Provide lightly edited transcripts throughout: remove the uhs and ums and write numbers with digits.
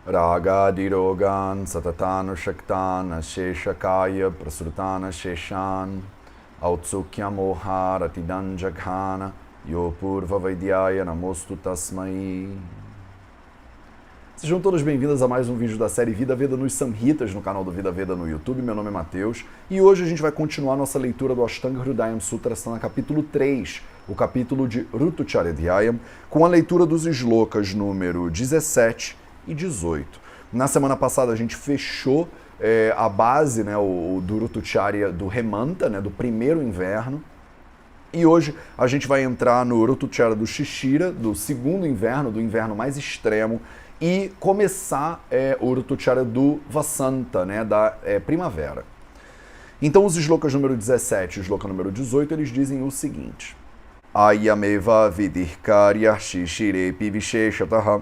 Ragadirogan satatana shaktana sheshakaya prasrutana sheshan Autsukyamoharatidan jaghana Yopurva Vaidyaya Namostu Tasmai. Sejam todas bem-vindas a mais um vídeo da série Vida Veda nos Samhitas no canal do Vida Veda no YouTube. Meu nome é Matheus e hoje a gente vai continuar nossa leitura do Ashtanga Hridayam Sutra, está no capítulo 3, o capítulo de Rutucharadhyayam, com a leitura dos shlokas número 17 e 18. Na semana passada a gente fechou a base, do Rutucharya do Hemanta, do primeiro inverno. E hoje a gente vai entrar no Rutucharya do Shishira, do segundo inverno, do inverno mais extremo, e começar o Rutucharya do Vasanta, da primavera. Então os shlokas número 17 e shloka número 18, eles dizem o seguinte: Ayameva vidihkarya shishirepi visheshataha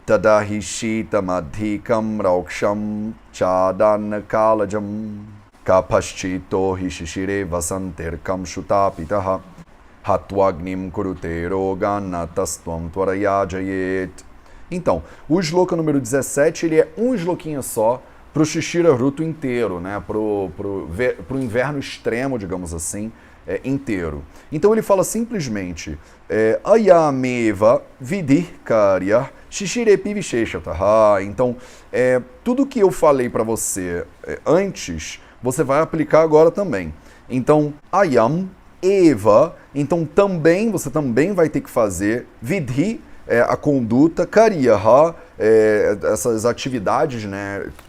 tadahi shitamadhikam rauksham chadana kalajam kapaschito hi shishire vasanterkam shutapitaha hatwagnim kurute roganatastvam tvarayajayet. Então, o shloka número 17, ele é um shloquinho só para o Shishira Rutu inteiro, pro inverno extremo, digamos assim, inteiro. Então ele fala simplesmente Ayameva vidihkarya shishirepi visheshataha. Então, tudo que eu falei para você antes, você vai aplicar agora também. Então, ayam, eva, então também, você também vai ter que fazer vidhi, a conduta, karyaha, essas atividades,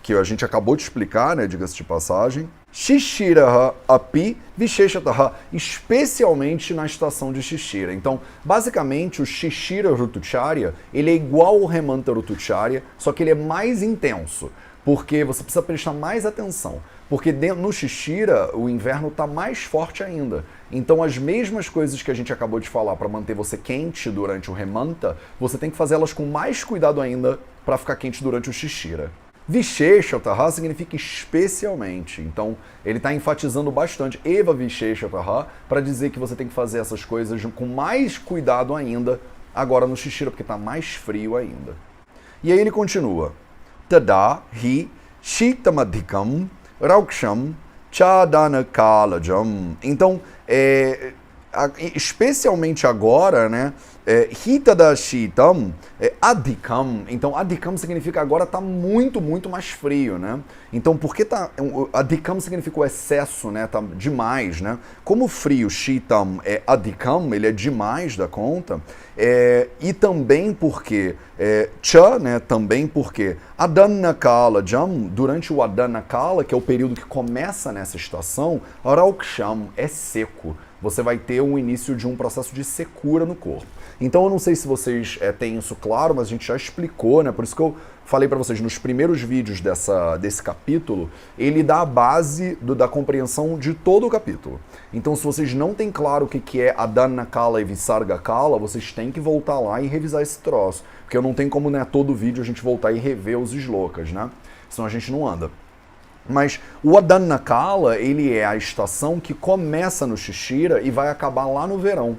que a gente acabou de explicar, diga-se de passagem, shishiraha api visheshataha, especialmente na estação de Shishira. Então, basicamente, o Shishira Rutucharya, ele é igual ao Hemanta Rutucharya, só que ele é mais intenso, porque você precisa prestar mais atenção, porque no Shishira o inverno está mais forte ainda. Então as mesmas coisas que a gente acabou de falar para manter você quente durante o Hemanta, você tem que fazer elas com mais cuidado ainda para ficar quente durante o Shishira. Visheshataha significa especialmente, então ele está enfatizando bastante Eva Visheshataha para dizer que você tem que fazer essas coisas com mais cuidado ainda agora no Shishira, porque está mais frio ainda. E aí ele continua: Tada hi shitamadhikam rauksham chadana kalajam. Então, especialmente agora, hita da shitam, adhikam. Então, adhikam significa agora está muito, muito mais frio, Então, porque adhikam significa o excesso, tá demais, Como o frio, shitam, é adhikam, ele é demais da conta, e também porque, também porque Adana Kala Jam, durante o Adana Kala, que é o período que começa nessa estação, Rauksham é seco. Você vai ter o início de um processo de secura no corpo. Então eu não sei se vocês têm isso claro, mas a gente já explicou, Por isso que eu falei para vocês nos primeiros vídeos desse capítulo, ele dá a base da compreensão de todo o capítulo. Então se vocês não têm claro o que é Adana Kala e Visarga Kala, vocês têm que voltar lá e revisar esse troço. Porque eu não tenho como, todo vídeo a gente voltar e rever os shlokas, Senão a gente não anda. Mas o Adana Kala, ele é a estação que começa no Shishira e vai acabar lá no verão.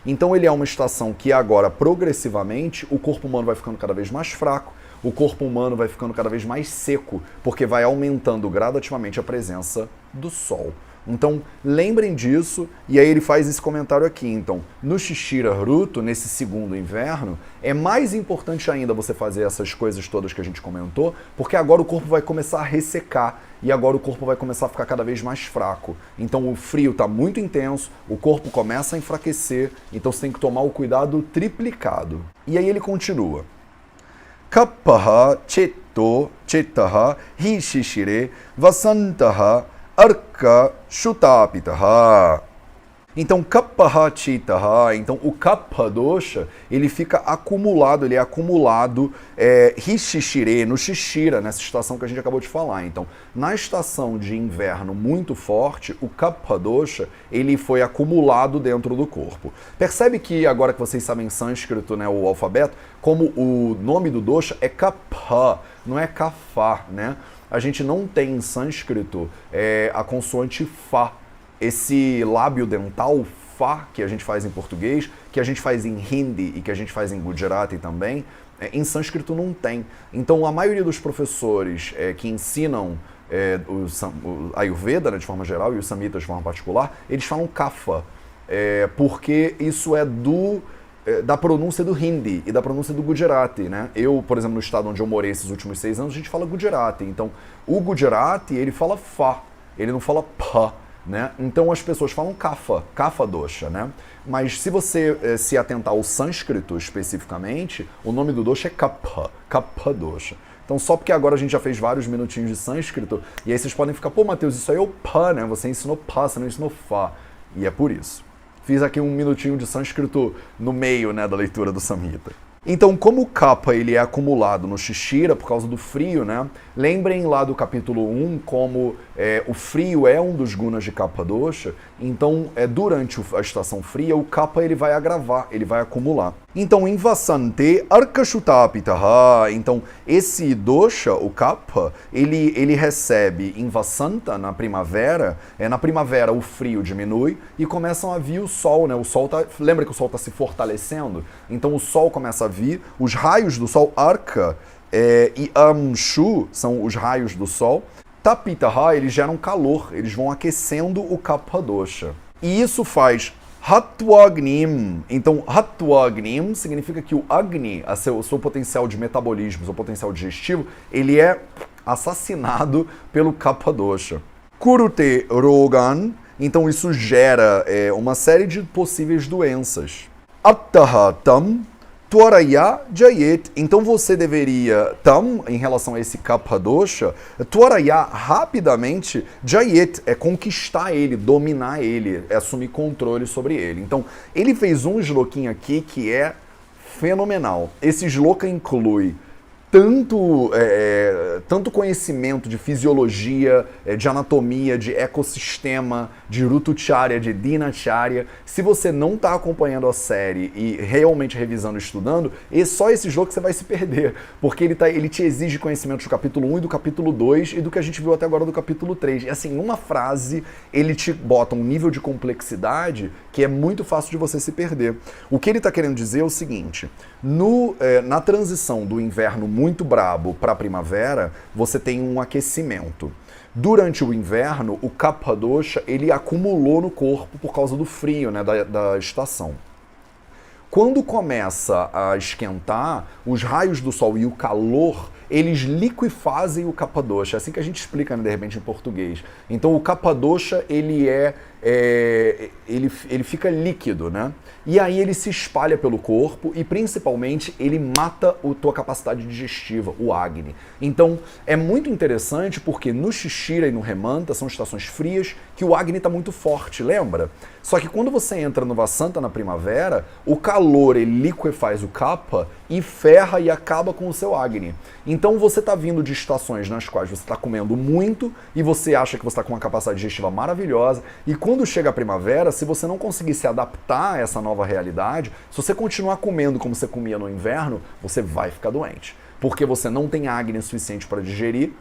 Então ele é uma estação que agora, progressivamente, o corpo humano vai ficando cada vez mais fraco, o corpo humano vai ficando cada vez mais seco, porque vai aumentando gradativamente a presença do Sol. Então, lembrem disso, e aí ele faz esse comentário aqui. Então, no Shishira Rutu, nesse segundo inverno, é mais importante ainda você fazer essas coisas todas que a gente comentou, porque agora o corpo vai começar a ressecar, e agora o corpo vai começar a ficar cada vez mais fraco. Então, o frio está muito intenso, o corpo começa a enfraquecer, então você tem que tomar o cuidado triplicado. E aí ele continua. Kappaha chetto chettaha hi shishire vasantaha Arka Shutapitaha. Então, Kappaha Chitaha, então o Kapha Dosha, ele fica acumulado, ele é acumulado Hishishire, no Shishira, nessa estação que a gente acabou de falar. Então, na estação de inverno muito forte, o Kapha Dosha, ele foi acumulado dentro do corpo. Percebe que agora que vocês sabem sânscrito, o alfabeto, como o nome do Dosha é Kapha, não é Kapha, A gente não tem em sânscrito a consoante Fá. Esse lábio dental Fa, que a gente faz em português, que a gente faz em Hindi e que a gente faz em Gujarati também, em sânscrito não tem. Então a maioria dos professores que ensinam o Ayurveda, né, de forma geral, e os Samhitas de forma particular, eles falam Kapha, porque isso é da pronúncia do Hindi e da pronúncia do Gujarati, né? Eu, por exemplo, no estado onde eu morei esses últimos 6 anos, a gente fala Gujarati. Então, o Gujarati, ele fala Fa, ele não fala Pa, né? Então, as pessoas falam Kapha dosha, né? Mas se você se atentar ao sânscrito especificamente, o nome do dosha é Kapha dosha. Então, só porque agora a gente já fez vários minutinhos de sânscrito, e aí vocês podem ficar, pô, Matheus, isso aí é o Pa, né? Você ensinou Pa, você não ensinou Fa. E é por isso. Fiz aqui um minutinho de sânscrito no meio, né, da leitura do Samhita. Então, como o Kapha ele é acumulado no Shishira por causa do frio, né? Lembrem lá do capítulo 1 como o frio é um dos gunas de Kapha dosha. Então, durante a estação fria, o Kapha ele vai agravar, ele vai acumular. Então, em Vasante Arkashutapitaha, então esse dosha, o Kapha, ele recebe em Vasanta, na primavera, na primavera o frio diminui e começam a vir o sol, né? O sol lembra que o sol está se fortalecendo? Então o sol começa a vir, os raios do sol, Arka e Amshu são os raios do sol. Tapitaha, eles geram calor, eles vão aquecendo o Kapha dosha. E isso faz Hatwagnim. Então, Hatwagnim significa que o Agni, o seu potencial de metabolismo, o seu potencial digestivo, ele é assassinado pelo Kapha dosha. Kurute Rogan, então isso gera uma série de possíveis doenças. Attahatam Twaraya Jayet, então você deveria, em relação a esse Kapha dosha, Twaraya rapidamente, Jayet é conquistar ele, dominar ele, assumir controle sobre ele. Então, ele fez um shlokinho aqui que é fenomenal. Esse shloka inclui tanto conhecimento de fisiologia, de anatomia, de ecossistema, de Rutucharya, de Dinacharya. Se você não está acompanhando a série e realmente revisando e estudando, só esse jogo que você vai se perder, porque ele te exige conhecimentos do capítulo 1 e do capítulo 2 e do que a gente viu até agora do capítulo 3. E assim, numa frase, ele te bota um nível de complexidade que é muito fácil de você se perder. O que ele está querendo dizer é o seguinte: na transição do inverno muito brabo para a primavera, você tem um aquecimento. Durante o inverno, o Kapha dosha ele acumulou no corpo por causa do frio, né, da estação. Quando começa a esquentar, os raios do sol e o calor, eles liquefazem o Kapha dosha. É assim que a gente explica, né, de repente, em português. Então, o Kapha dosha, ele fica líquido, né? E aí ele se espalha pelo corpo e, principalmente, ele mata a tua capacidade digestiva, o Agni. Então, é muito interessante porque no Shishira e no Hemanta são estações frias que o Agni está muito forte, lembra? Só que quando você entra no Vasanta na primavera, o calor ele liquefaz o Kapha e ferra e acaba com o seu Agni. Então você está vindo de estações nas quais você está comendo muito e você acha que você está com uma capacidade digestiva maravilhosa, e quando chega a primavera, se você não conseguir se adaptar a essa nova realidade, se você continuar comendo como você comia no inverno, você vai ficar doente. Porque você não tem Agni suficiente para digerir,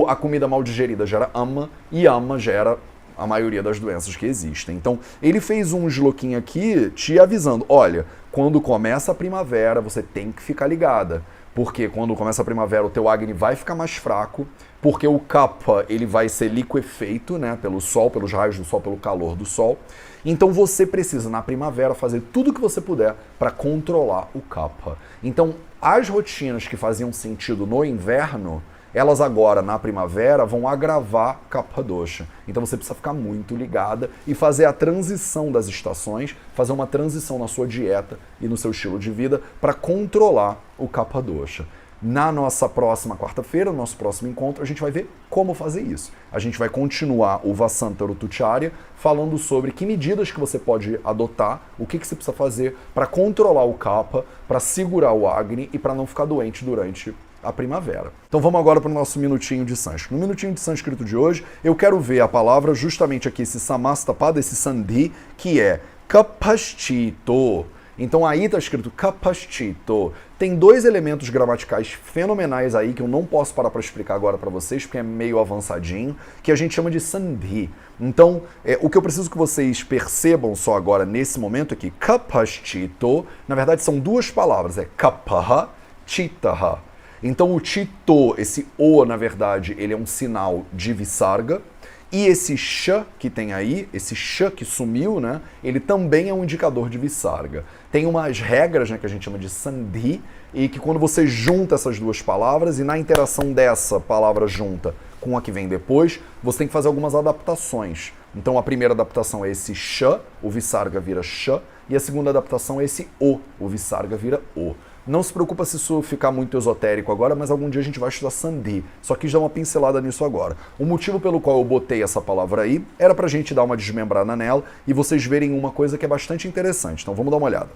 a comida mal digerida gera Ama, e Ama gera a maioria das doenças que existem. Então, ele fez um shlokinho aqui te avisando, olha, quando começa a primavera, você tem que ficar ligada. Porque quando começa a primavera, o teu Agni vai ficar mais fraco, porque o Kapha ele vai ser liquefeito, né, pelo sol, pelos raios do sol, pelo calor do sol. Então você precisa, na primavera, fazer tudo o que você puder para controlar o Kapha. Então, as rotinas que faziam sentido no inverno, elas agora, na primavera, vão agravar Kapha dosha. Então você precisa ficar muito ligada e fazer a transição das estações, fazer uma transição na sua dieta e no seu estilo de vida para controlar o Kapha dosha. Na nossa próxima quarta-feira, no nosso próximo encontro, a gente vai ver como fazer isso. A gente vai continuar o Vasanta Rutucharya falando sobre que medidas que você pode adotar, o que você precisa fazer para controlar o Kapha, para segurar o Agni e para não ficar doente durante a primavera. Então vamos agora para o nosso minutinho de sânscrito. No minutinho de sânscrito de hoje, eu quero ver a palavra justamente aqui, esse samastapada, esse sandhi, que é kapashchito. Então aí está escrito capacito. Tem dois elementos gramaticais fenomenais aí que eu não posso parar para explicar agora para vocês, porque é meio avançadinho, que a gente chama de sandhi. Então, o que eu preciso que vocês percebam só agora nesse momento é que capacito, na verdade são duas palavras, é kapaha, chitaha. Então o chito, esse o, na verdade, ele é um sinal de visarga. E esse sh que tem aí, esse sh que sumiu, né, ele também é um indicador de visarga. Tem umas regras, né, que a gente chama de sandhi, e que quando você junta essas duas palavras, e na interação dessa palavra junta com a que vem depois, você tem que fazer algumas adaptações. Então a primeira adaptação é esse sh, o visarga vira sh, e a segunda adaptação é esse o visarga vira o. Não se preocupa se isso ficar muito esotérico agora, mas algum dia a gente vai estudar sandhi. Só quis dar uma pincelada nisso agora. O motivo pelo qual eu botei essa palavra aí era pra gente dar uma desmembrada nela e vocês verem uma coisa que é bastante interessante. Então vamos dar uma olhada.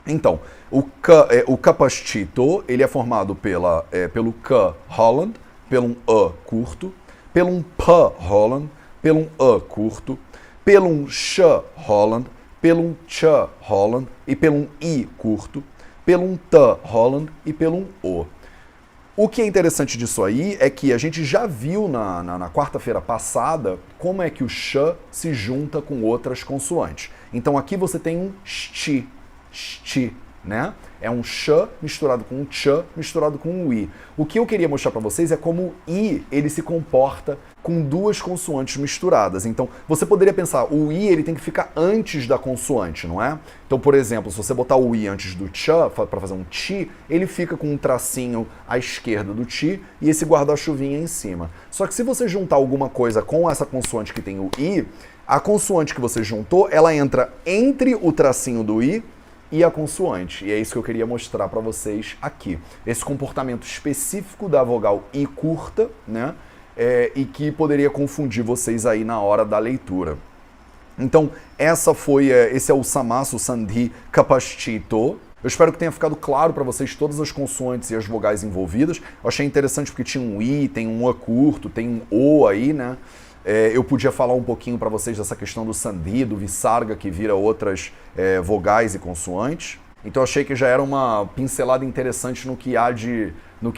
Então, o capacito, ele é formado pelo K Holland, pelo A curto, pelo P Holland, pelo A curto, pelo Sh Holland, pelo Ch Holland e pelo I curto, pelo T Holland e pelo O. O que é interessante disso aí é que a gente já viu na quarta-feira passada como é que o sh se junta com outras consoantes. Então aqui você tem um sti, né? É um sh misturado com um ch misturado com um i. O que eu queria mostrar para vocês é como o i ele se comporta com duas consoantes misturadas. Então você poderia pensar, o i ele tem que ficar antes da consoante, não é? Então, por exemplo, se você botar o i antes do ch para fazer um ti, ele fica com um tracinho à esquerda do ti e esse guarda-chuvinha em cima. Só que se você juntar alguma coisa com essa consoante que tem o i, a consoante que você juntou, ela entra entre o tracinho do i e a consoante. E é isso que eu queria mostrar para vocês aqui. Esse comportamento específico da vogal I curta, né? E que poderia confundir vocês aí na hora da leitura. Então, esse é o samasu sandhi capacito. Eu espero que tenha ficado claro para vocês todas as consoantes e as vogais envolvidas. Eu achei interessante porque tinha um I, tem um A curto, tem um O aí, né? Eu podia falar um pouquinho para vocês dessa questão do sandhi, do visarga, que vira outras vogais e consoantes. Então achei que já era uma pincelada interessante no que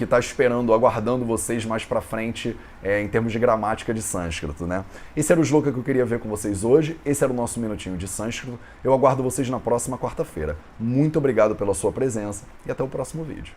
está esperando, aguardando vocês mais para frente em termos de gramática de sânscrito, né? Esse era o shloka que eu queria ver com vocês hoje. Esse era o nosso minutinho de sânscrito. Eu aguardo vocês na próxima quarta-feira. Muito obrigado pela sua presença e até o próximo vídeo.